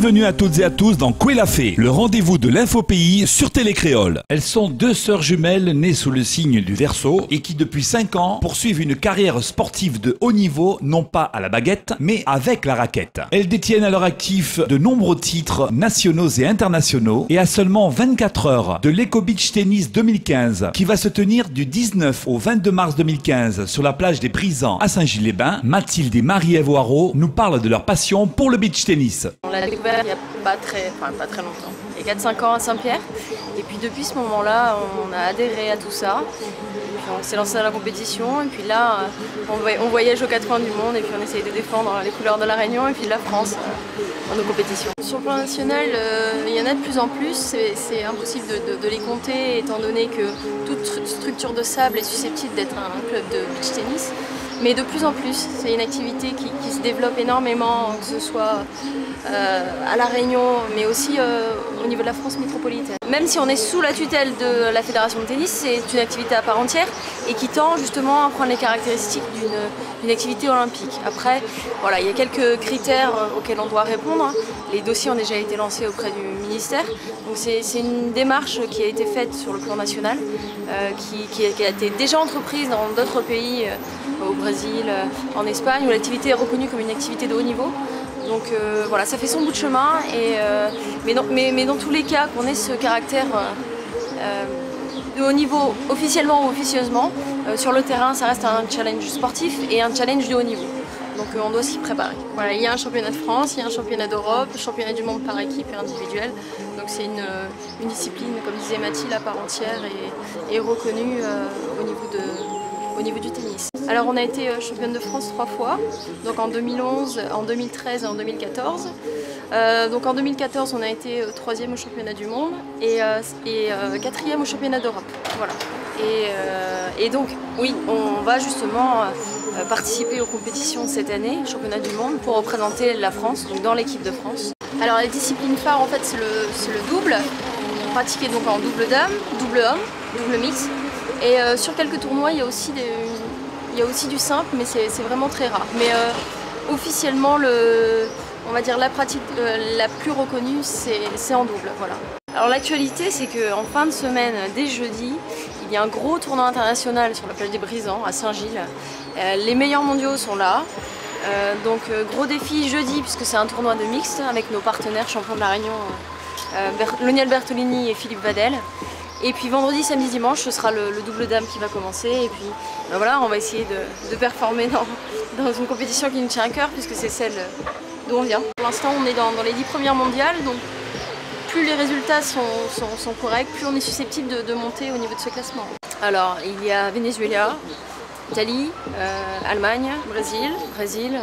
Bienvenue à toutes et à tous dans Koué la Fée, le rendez-vous de l'infopays sur Télé Créole. Elles sont deux sœurs jumelles nées sous le signe du Verseau et qui depuis 5 ans poursuivent une carrière sportive de haut niveau, non pas à la baguette, mais avec la raquette. Elles détiennent à leur actif de nombreux titres nationaux et internationaux et à seulement 24 heures de l'Eco Beach Tennis 2015 qui va se tenir du 19 au 22 mars 2015 sur la plage des Brisants à Saint-Gilles-les-Bains. Mathilde et Marie-Ève Waro nous parlent de leur passion pour le beach tennis. On l'a découvert il n'y a pas très longtemps, il y a 4-5 ans à Saint-Pierre. Et puis depuis ce moment-là, on a adhéré à tout ça. Et puis on s'est lancé dans la compétition. Et puis là, on voyage aux 4 coins du monde et puis on essaye de défendre les couleurs de la Réunion et puis de la France dans nos compétitions. Sur le plan national, il y en a de plus en plus. C'est impossible de les compter étant donné que toute structure de sable est susceptible d'être un club de beach tennis. Mais de plus en plus, c'est une activité qui se développe énormément, que ce soit à La Réunion, mais aussi au niveau de la France métropolitaine. Même si on est sous la tutelle de la Fédération de tennis, c'est une activité à part entière et qui tend justement à prendre les caractéristiques d'une activité olympique. Après, voilà, il y a quelques critères auxquels on doit répondre. Les dossiers ont déjà été lancés auprès du ministère. Donc c'est une démarche qui a été faite sur le plan national, qui a été déjà entreprise dans d'autres pays, au Brésil, en Espagne, où l'activité est reconnue comme une activité de haut niveau. Donc voilà, ça fait son bout de chemin, mais dans tous les cas, qu'on ait ce caractère de haut niveau, officiellement ou officieusement, sur le terrain, ça reste un challenge sportif et un challenge de haut niveau. Donc on doit s'y préparer. Voilà, il y a un championnat de France, il y a un championnat d'Europe, championnat du monde par équipe et individuel. Donc c'est une discipline, comme disait Mathilde, à part entière et reconnue au niveau du tennis. Alors on a été championne de France 3 fois, donc en 2011, en 2013 et en 2014. Donc en 2014 on a été 3e au championnat du monde et 4e au championnat d'Europe. Voilà. Et donc oui, on va justement participer aux compétitions cette année, championnat du monde, pour représenter la France, donc dans l'équipe de France. Alors la discipline phare en fait c'est le double, pratiqué donc en double dame, double homme, double mix. Et sur quelques tournois, il y a aussi du simple, mais c'est vraiment très rare. Mais officiellement, on va dire la pratique la plus reconnue, c'est en double. Voilà. Alors l'actualité, c'est qu'en fin de semaine, dès jeudi, il y a un gros tournoi international sur la plage des Brisants, à Saint-Gilles. Les meilleurs mondiaux sont là. Donc gros défi jeudi, puisque c'est un tournoi de mixte, avec nos partenaires champions de la Réunion, Loniel Bertolini et Philippe Vadel. Et puis vendredi, samedi, dimanche, ce sera le double dame qui va commencer. Et puis ben voilà, on va essayer de performer dans une compétition qui nous tient à cœur, puisque c'est celle d'où on vient. Pour l'instant, on est dans les 10 premières mondiales, donc plus les résultats sont corrects, plus on est susceptible de monter au niveau de ce classement. Alors, il y a Venezuela, Italie, Allemagne, Brésil,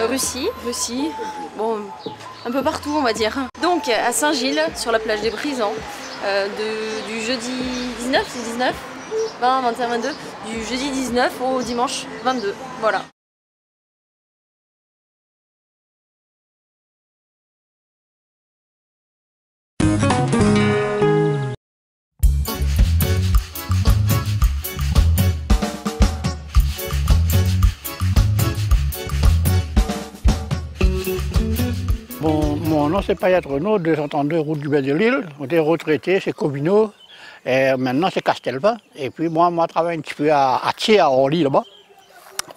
Russie, bon, un peu partout on va dire. Donc à Saint-Gilles, sur la plage des Brisants, du jeudi 19, c'est 19, 20, 21, 22, du jeudi 19 au dimanche 22, voilà. Bon, mon nom c'est Payette Renaud, 232 route du Bel de Lille. On est retraité, c'est Comino, et maintenant c'est Castelvin. Et puis moi, je travaille un petit peu à Thiers, à Orly là-bas.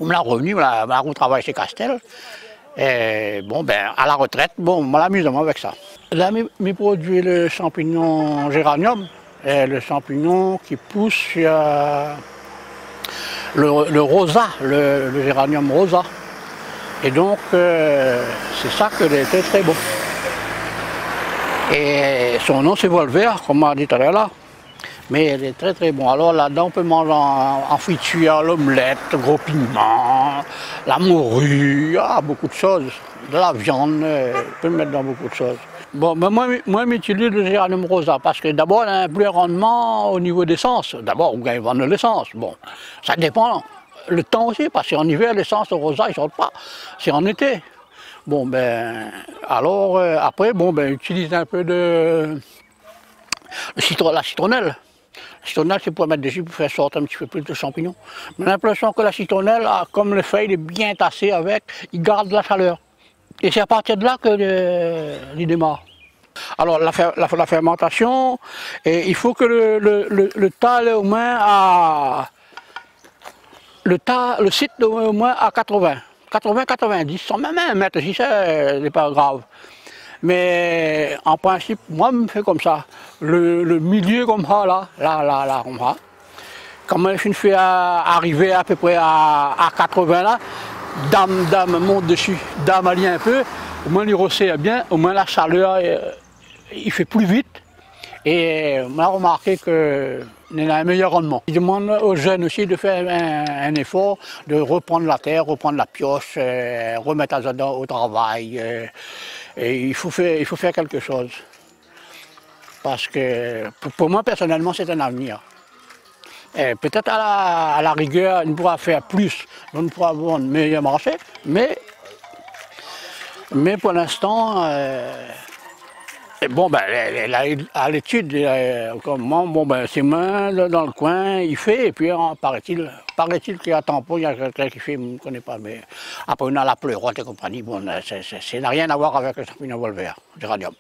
On me l'a revenu, on travaille chez Castel. Et bon, ben, à la retraite, bon, moi l'amusement avec ça. Là, je produis le champignon géranium, et le champignon qui pousse sur le rosa, le géranium rosa. Et donc, c'est ça que est très beau. Et son nom c'est Volvert, comme on a dit tout à l'heure là. Mais elle est très bon. Alors là-dedans, on peut manger en friture, l'omelette, le gros piment, la morue, beaucoup de choses. De la viande, on peut mettre dans beaucoup de choses. Bon, ben moi j'utilise le géranium rosa parce que d'abord, elle a un plus rendement au niveau d'essence. D'abord, on gagne de l'essence. Bon, ça dépend. Le temps aussi, parce qu'en hiver, l'essence rosa, il ne sort pas. C'est en été. Bon, ben, alors, après, bon, ben, utilise un peu de la citronnelle. La citronnelle, c'est pour mettre dessus, pour faire sortir un petit peu plus de champignons. Mais j'ai l'impression que la citronnelle, comme le feuille est bien tassé avec, il garde la chaleur. Et c'est à partir de là que il démarre. Alors la fermentation, et il faut que le tas est au moins à... Le site est au moins à 80-90, sans même un mètre, si c'est pas grave. Mais en principe, moi je me fais comme ça. Le milieu comme ça, là, comme ça. Quand je me fais arriver à peu près à 80 là, dame monte dessus, dame allie un peu, au moins il resserre bien, au moins la chaleur, il fait plus vite. Et on a remarqué qu'il a un meilleur rendement. Il demande aux jeunes aussi de faire un effort, de reprendre la terre, reprendre la pioche, remettre ça au travail. Et il faut faire quelque chose. Parce que pour moi personnellement c'est un avenir. Peut-être à la rigueur, on pourra faire plus, on pourra avoir un meilleur marché, mais pour l'instant, bon, à l'étude, c'est moi dans le coin, il fait, et puis paraît-il qu'il y a un tampon, il y a quelqu'un qui fait, je ne connais pas, mais après on a la pleurote et compagnie, bon, ça n'a rien à voir avec le champignon volvert, géranium.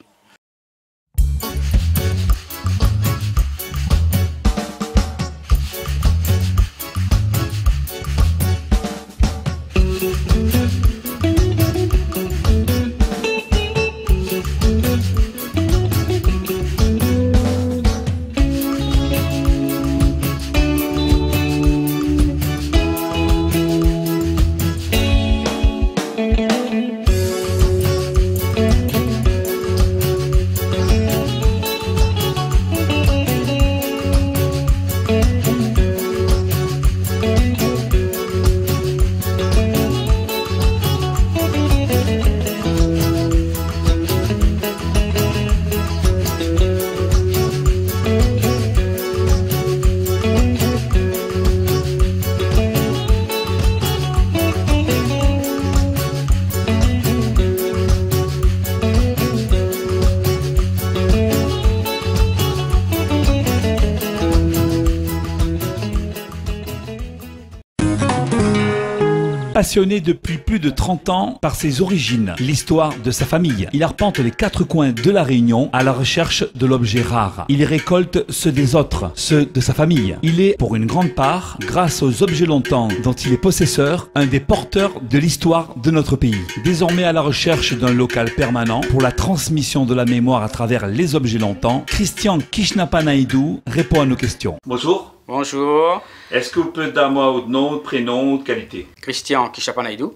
Passionné depuis plus de 30 ans par ses origines, l'histoire de sa famille, il arpente les 4 coins de la Réunion à la recherche de l'objet rare. Il y récolte ceux des autres, ceux de sa famille. Il est, pour une grande part, grâce aux objets longtemps dont il est possesseur, un des porteurs de l'histoire de notre pays. Désormais à la recherche d'un local permanent pour la transmission de la mémoire à travers les objets longtemps, Christian Kishnapanaidou répond à nos questions. Bonjour. Bonjour. Est-ce que vous pouvez donner votre nom, prénom, qualité? Christian Kishnapanaidou.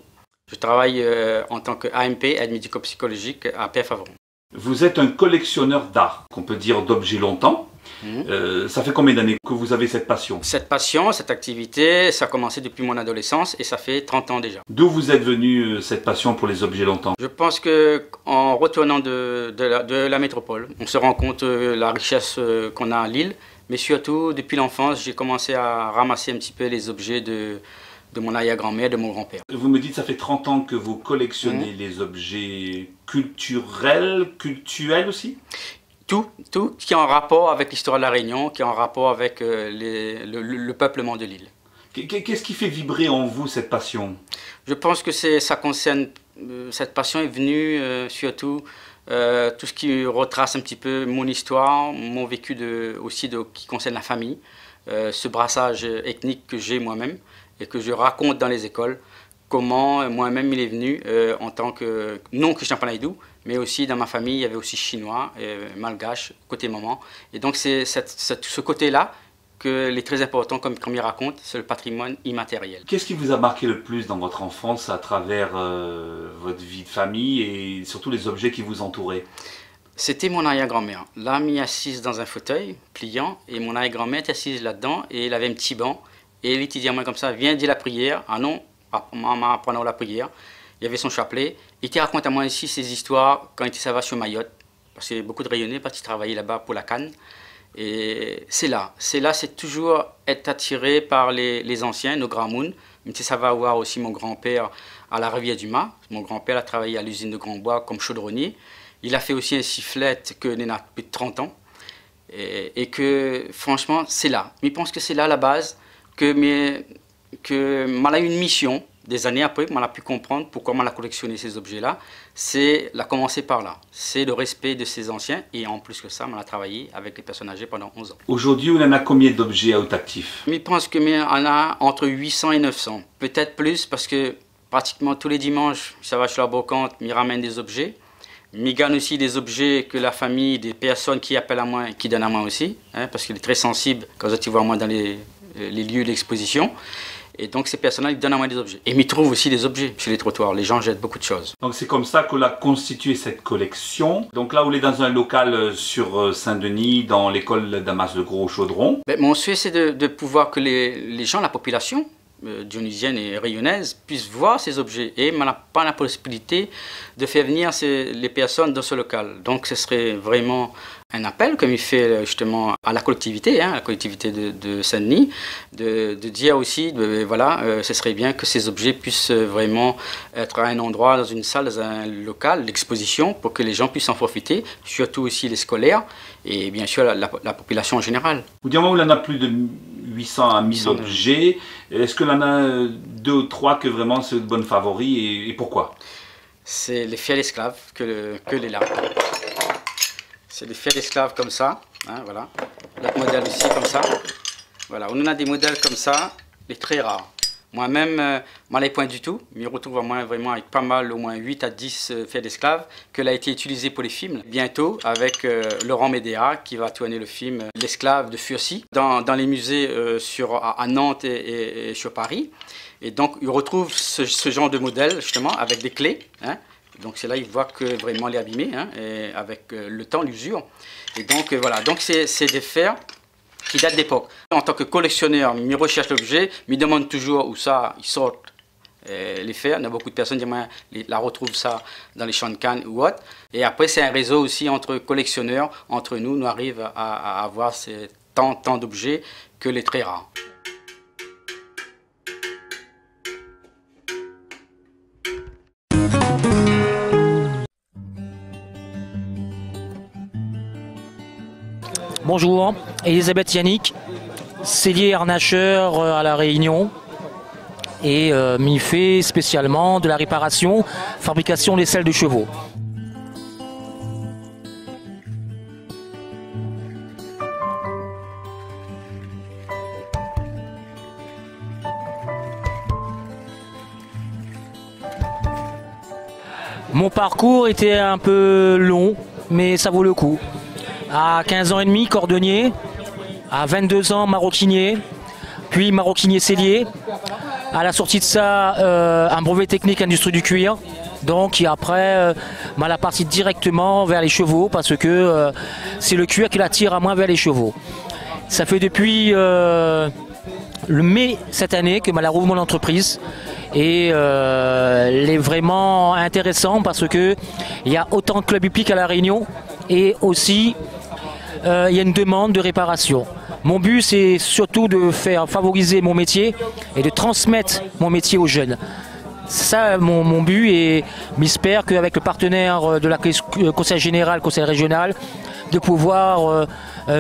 Je travaille en tant qu'AMP, aide médico-psychologique à Pierre-Favron. Vous êtes un collectionneur d'art, qu'on peut dire d'objets longtemps. Ça fait combien d'années que vous avez cette passion? Cette passion, cette activité, ça a commencé depuis mon adolescence et ça fait 30 ans déjà. D'où vous êtes venu cette passion pour les objets longtemps? Je pense qu'en retournant de la métropole, on se rend compte de la richesse qu'on a à Lille. Mais surtout, depuis l'enfance, j'ai commencé à ramasser un petit peu les objets de mon arrière-grand-mère, de mon grand-père. Vous me dites que ça fait 30 ans que vous collectionnez les objets culturels aussi? Tout qui est en rapport avec l'histoire de la Réunion, qui est en rapport avec le peuplement de l'île. Qu'est-ce qui fait vibrer en vous cette passion? Je pense que ça concerne, cette passion est venue surtout tout ce qui retrace un petit peu mon histoire, mon vécu qui concerne la famille, ce brassage ethnique que j'ai moi-même et que je raconte dans les écoles, comment moi-même il est venu en tant que, non Kishnapanaidou, mais aussi dans ma famille il y avait aussi chinois, malgache, côté maman. Et donc c'est ce côté-là qu'il est très important comme il raconte, c'est le patrimoine immatériel. Qu'est-ce qui vous a marqué le plus dans votre enfance à travers votre vie de famille et surtout les objets qui vous entouraient? C'était mon arrière-grand-mère. Là, mis assise dans un fauteuil pliant et mon arrière-grand-mère était assise là-dedans et il avait un petit banc et il était dit à moi comme ça, viens dire la prière. Ah non, maman pendant la prière. Il y avait son chapelet. Il te raconte à moi ici ses histoires quand il était va sur Mayotte. Parce qu'il y avait beaucoup de Rayonnais parce qu'il travaillait là-bas pour la canne. Et c'est toujours être attiré par les anciens, nos grands mouns. Mais ça va voir aussi mon grand-père à la rivière du Mât. Mon grand-père a travaillé à l'usine de Grand Bois comme chaudronnier. Il a fait aussi un sifflet que il a plus de 30 ans. Et que franchement, c'est là. Mais je pense que c'est là la base, que m'a eu une mission des années après, on a pu comprendre pourquoi on a collectionné ces objets-là. C'est la commencer par là. C'est le respect de ces anciens et en plus que ça, on a travaillé avec les personnes âgées pendant 11 ans. Aujourd'hui, on en a combien d'objets à haut actif? Je pense qu'on en a entre 800 et 900. Peut-être plus parce que pratiquement tous les dimanches, ça va chez la brocante, ils ramènent des objets. Mais gagne aussi des objets que la famille, des personnes qui appellent à moi et qui donnent à moi aussi, hein, parce qu'il est très sensible quand tu vois moi dans les lieux d'exposition. Et donc ces personnes-là, ils donnent à moi des objets. Et ils trouvent aussi des objets sur les trottoirs. Les gens jettent beaucoup de choses. Donc c'est comme ça qu'on a constitué cette collection. Donc là, on est dans un local sur Saint-Denis, dans l'école Damas de Gros-Chaudron. Mon souhait, c'est de pouvoir que les gens, la population dionysienne et rayonnaise, puissent voir ces objets. Et on n'a pas la possibilité de faire venir les personnes dans ce local. Donc ce serait vraiment un appel, comme il fait justement à la collectivité, hein, la collectivité de Saint-Denis, de dire aussi, voilà, ce serait bien que ces objets puissent vraiment être à un endroit, dans une salle, dans un local d'exposition, pour que les gens puissent en profiter, surtout aussi les scolaires et bien sûr la population en général. Vous dites, où il y en a plus de 800 à 1000 objets. Est-ce qu'il y en a 2 ou 3 que vraiment c'est de bonnes favoris et pourquoi? C'est les fiers d'esclaves que les larves. C'est des fiers d'esclaves comme ça, hein, voilà. L'autre modèle aussi comme ça. Voilà, on en a des modèles comme ça, les très rares. Moi-même, moi les point du tout, mais je retrouve moi vraiment avec pas mal, au moins 8 à 10 fiers d'esclaves, que a été utilisé pour les films. Bientôt avec Laurent Médéa qui va tourner le film L'esclave de Furcy dans les musées à Nantes et sur Paris. Et donc il retrouve ce genre de modèle justement avec des clés. Hein. Donc c'est là il voit que vraiment il est abîmé, hein, et avec le temps, l'usure. Et donc voilà, donc c'est des fers qui datent d'époque. En tant que collectionneur, je recherche l'objet, je me demande toujours où ça, ils sortent les fers. Il y a beaucoup de personnes qui la retrouvent ça dans les champs de Cannes ou autre. Et après c'est un réseau aussi entre collectionneurs, entre nous, nous arrivons à avoir tant d'objets que les très rares. Bonjour, Elisabeth Yannick, sellier harnacheur à La Réunion et m'y fait spécialement de la réparation, fabrication des selles de chevaux. Mon parcours était un peu long, mais ça vaut le coup. À 15 ans et demi, cordonnier. À 22 ans, maroquinier. Puis maroquinier sellier. À la sortie de ça, un brevet technique industrie du cuir. Donc et après, la partie directement vers les chevaux parce que c'est le cuir qui l'attire à moi vers les chevaux. Ça fait depuis le mai cette année que la rouvre mon entreprise. Et elle est vraiment intéressant parce que il y a autant de clubs hippiques à La Réunion et aussi il y a une demande de réparation. Mon but c'est surtout de faire favoriser mon métier et de transmettre mon métier aux jeunes. C'est ça mon but et j'espère qu'avec le partenaire de la conseil général, conseil régional, de pouvoir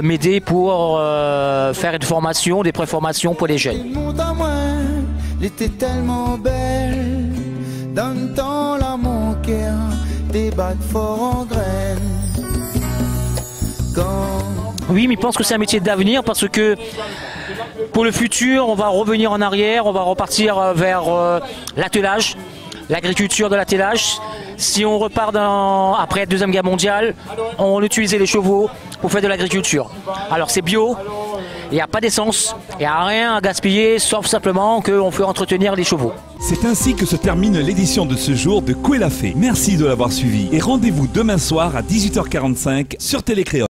m'aider pour faire une formation, des préformations pour les jeunes. Elle était tellement belle, dans le temps la mon cœur, des bacs forts en graines. Oui, mais je pense que c'est un métier d'avenir parce que pour le futur, on va revenir en arrière, on va repartir vers l'attelage, l'agriculture de l'attelage. Si on repart après la Deuxième Guerre mondiale, on utilisait les chevaux pour faire de l'agriculture. Alors c'est bio, il n'y a pas d'essence, il n'y a rien à gaspiller, sauf simplement qu'on fait entretenir les chevaux. C'est ainsi que se termine l'édition de ce jour de Koué la Fée. Merci de l'avoir suivi et rendez-vous demain soir à 18h45 sur Télécréole.